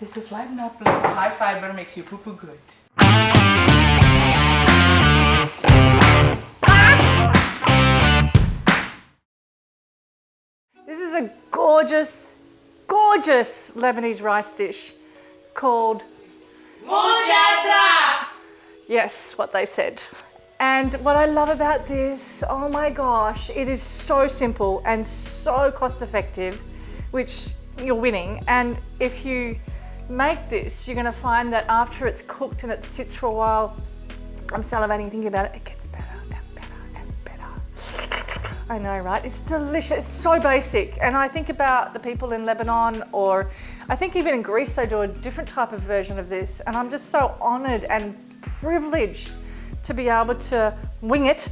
This is Lighten Up Live. High fiber makes you poo-poo good. This is a gorgeous, gorgeous Lebanese rice dish called Mujadara! Yes, what they said. And what I love about this, oh my gosh, it is so simple and so cost effective, which you're winning. And if you make this, you're gonna find that after it's cooked and it sits for a while, I'm salivating thinking about it, it gets better and better and better. I know, right? It's delicious, it's so basic. And I think about the people in Lebanon, or I think even in Greece, they do a different type of version of this. And I'm just so honored and privileged to be able to wing it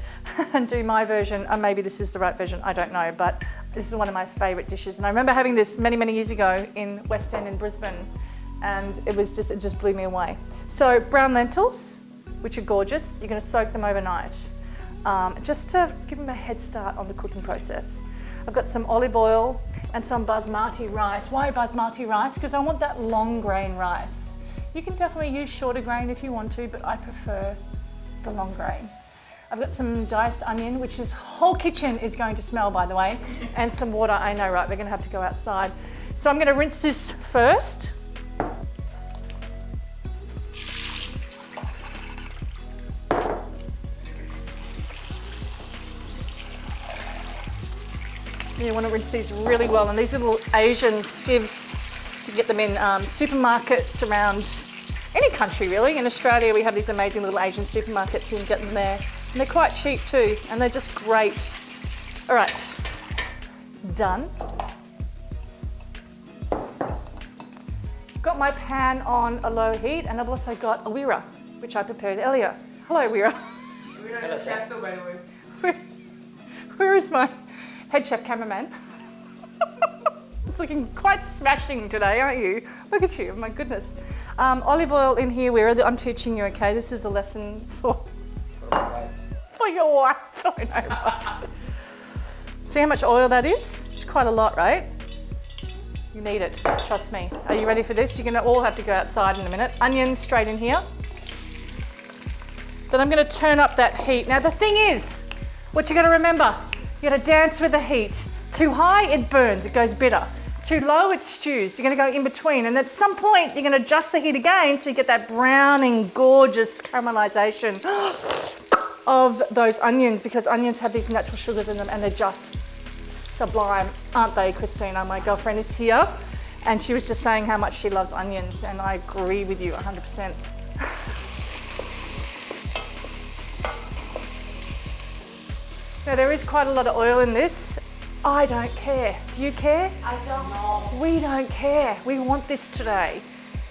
and do my version. And maybe this is the right version, I don't know, but this is one of my favorite dishes. And I remember having this many, many years ago in West End in Brisbane, and it just blew me away. So brown lentils, which are gorgeous, you're gonna soak them overnight, just to give them a head start on the cooking process. I've got some olive oil and some basmati rice. Why basmati rice? Because I want that long grain rice. You can definitely use shorter grain if you want to, but I prefer the long grain. I've got some diced onion, which this whole kitchen is going to smell, by the way, and some water. I know, right? We're gonna have to go outside. So I'm gonna rinse this first. You want to rinse these really well, and these little Asian sieves, you can get them in supermarkets around any country really. In Australia we have these amazing little Asian supermarkets, you can get them there. And they're quite cheap too, and they're just great. All right, done. Got my pan on a low heat, and I've also got a 𝗜𝗚, which I prepared earlier. Hello 𝗜𝗚. We're a chef though, by the way. Where is my head chef cameraman? It's looking quite smashing today, aren't you? Look at you, my goodness. Olive oil in here, 𝗜𝗚, I'm teaching you, okay? This is the lesson for your wife. I know, right? See how much oil that is? It's quite a lot, right? You need it, trust me. Are you ready for this? You're gonna all have to go outside in a minute. Onions straight in here. Then I'm gonna turn up that heat. Now the thing is, what you gotta remember, you gotta dance with the heat. Too high, it burns, it goes bitter. Too low, it stews. You're gonna go in between, and at some point, you're gonna adjust the heat again so you get that browning, gorgeous caramelization of those onions, because onions have these natural sugars in them and they're just sublime, aren't they, Christina? My girlfriend is here, and she was just saying how much she loves onions, and I agree with you 100%. Now there is quite a lot of oil in this. I don't care. Do you care? I don't know. We don't care. We want this today.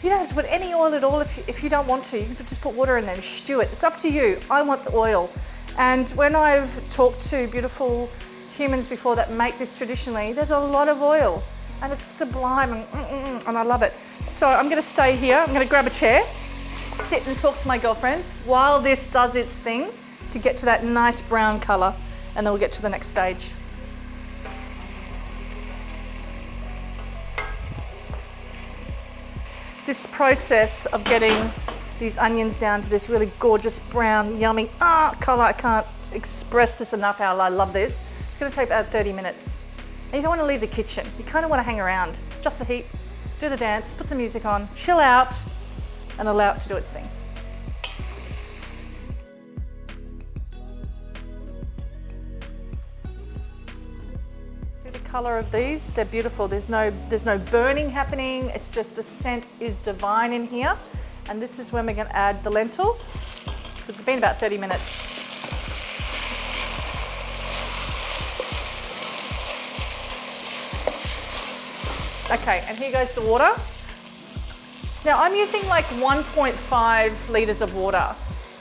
You don't have to put any oil at all if you don't want to. You can just put water in there and stew it. It's up to you. I want the oil. And when I've talked to beautiful humans before that make this traditionally, there's a lot of oil and it's sublime and I love it. So I'm gonna stay here. I'm gonna grab a chair, sit and talk to my girlfriends while this does its thing to get to that nice brown color, and then we'll get to the next stage. This process of getting these onions down to this really gorgeous brown, yummy color, I can't express this enough how I love this. It's gonna take about 30 minutes. And you don't wanna leave the kitchen. You kinda wanna hang around. Just the heat, do the dance, put some music on, chill out, and allow it to do its thing. Color of these, they're beautiful. There's no burning happening. It's just the scent is divine in here. And this is when we're gonna add the lentils. So it's been about 30 minutes. Okay, and here goes the water. Now I'm using like 1.5 litres of water.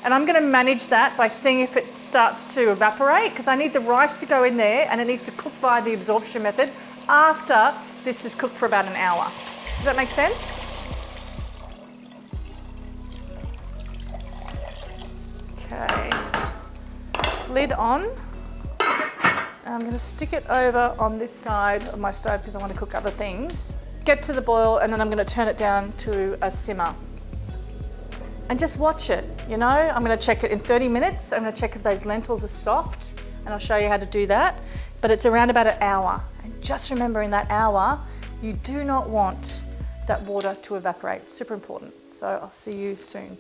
And I'm gonna manage that by seeing if it starts to evaporate, because I need the rice to go in there and it needs to cook by the absorption method after this is cooked for about an hour. Does that make sense? Okay, lid on. And I'm gonna stick it over on this side of my stove because I want to cook other things. get to the boil, and then I'm going to turn it down to a simmer. And just watch it, you know? I'm going to check it in 30 minutes. I'm going to check if those lentils are soft, and I'll show you how to do that. But it's around about an hour. And just remember, in that hour, you do not want that water to evaporate. Super important. So I'll see you soon.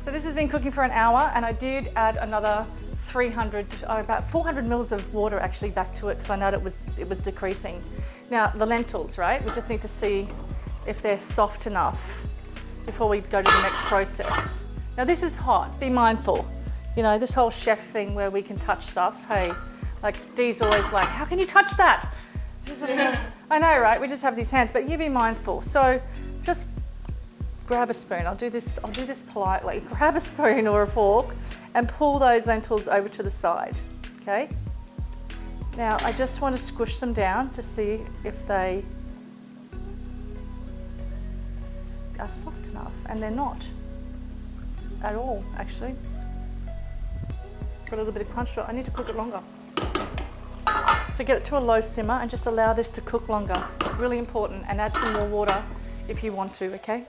So this has been cooking for an hour, and I did add another 300, about 400 mils of water actually back to it, because I know it was decreasing. Now the lentils, right? We just need to see if they're soft enough before we go to the next process. Now this is hot, be mindful. You know, this whole chef thing where we can touch stuff, hey, like Dee's always like, how can you touch that? I know, right? We just have these hands, but you be mindful. So just grab a spoon. I'll do this politely. Grab a spoon or a fork and pull those lentils over to the side, okay? Now I just want to squish them down to see if they are soft enough, and they're not at all, actually. Got a little bit of crunch to it. I need to cook it longer. So get it to a low simmer and just allow this to cook longer. Really important, and add some more water if you want to, okay?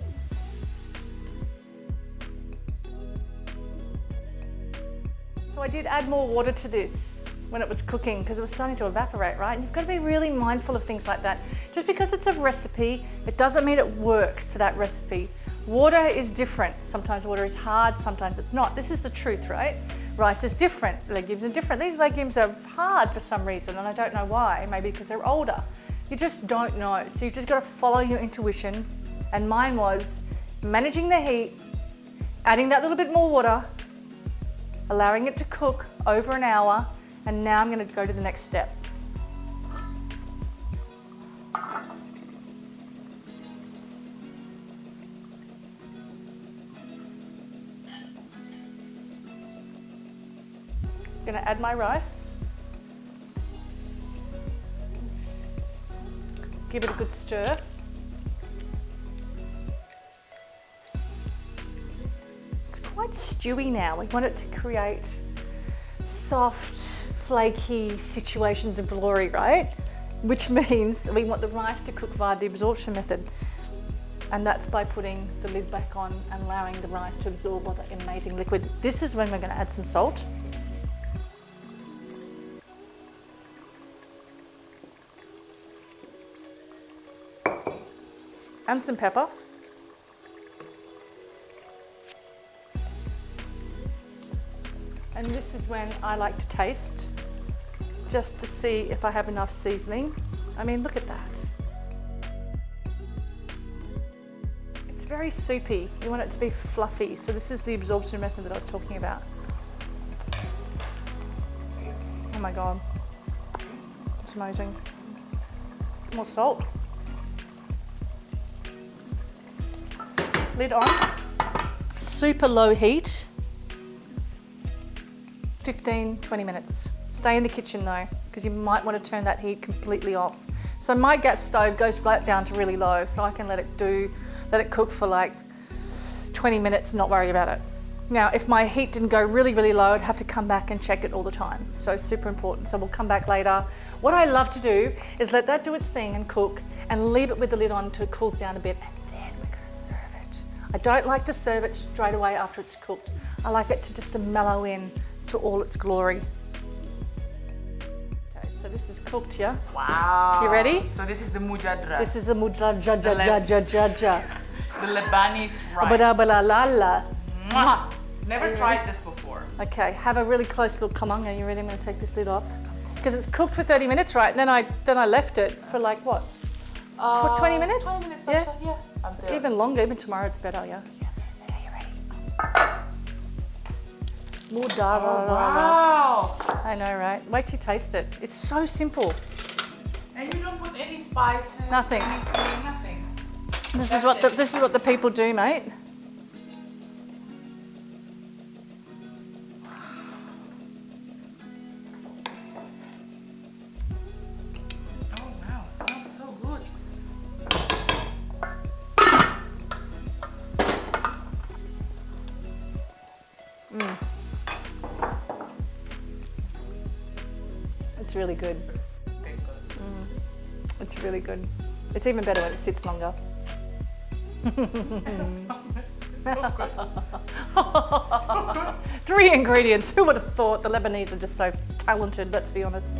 So I did add more water to this when it was cooking because it was starting to evaporate, right? And you've got to be really mindful of things like that. Just because it's a recipe, it doesn't mean it works to that recipe. Water is different. Sometimes water is hard, sometimes it's not. This is the truth, right? Rice is different, legumes are different. These legumes are hard for some reason, and I don't know why. Maybe because they're older. You just don't know. So you've just got to follow your intuition. And mine was managing the heat, adding that little bit more water, allowing it to cook over an hour, and now I'm going to go to the next step. I'm going to add my rice. Give it a good stir. It's quite stewy now. We want it to create soft, flaky situations of glory, right? Which means we want the rice to cook via the absorption method. And that's by putting the lid back on and allowing the rice to absorb all that amazing liquid. This is when we're going to add some salt. And some pepper. And this is when I like to taste, just to see if I have enough seasoning. I mean, look at that. It's very soupy. You want it to be fluffy. So this is the absorption method that I was talking about. Oh my God, it's amazing. More salt. Lid on, super low heat, 15-20 minutes. Stay in the kitchen though, because you might want to turn that heat completely off. So my gas stove goes right down to really low, so I can let it cook for like 20 minutes and not worry about it. Now, if my heat didn't go really, really low, I'd have to come back and check it all the time. So super important, so we'll come back later. What I love to do is let that do its thing and cook, and leave it with the lid on until it cools down a bit. I don't like to serve it straight away after it's cooked. I like it to just to mellow in to all its glory. Okay, so this is cooked, yeah? Wow. You ready? So this is the Mujadara. This is the Mujadara. The Lebanese rice. Mwah. Never tried this before. Okay, have a really close look. Come on, are you ready? I'm going to take this lid off. Because it's cooked for 30 minutes, right? And then I left it for like what? 20 minutes? 20 minutes, yeah. yeah. Even longer, even tomorrow it's better, yeah? Okay, you ready? Mujadara. Oh, wow. I know, right? Wait till you taste it. It's so simple. And you don't put any spices? Nothing. Anything, nothing. This is what the people do, mate. really good. Okay, good. It's really good. It's even better when it sits longer. It's so good. 3 ingredients. Who would have thought? The Lebanese are just so talented, let's be honest.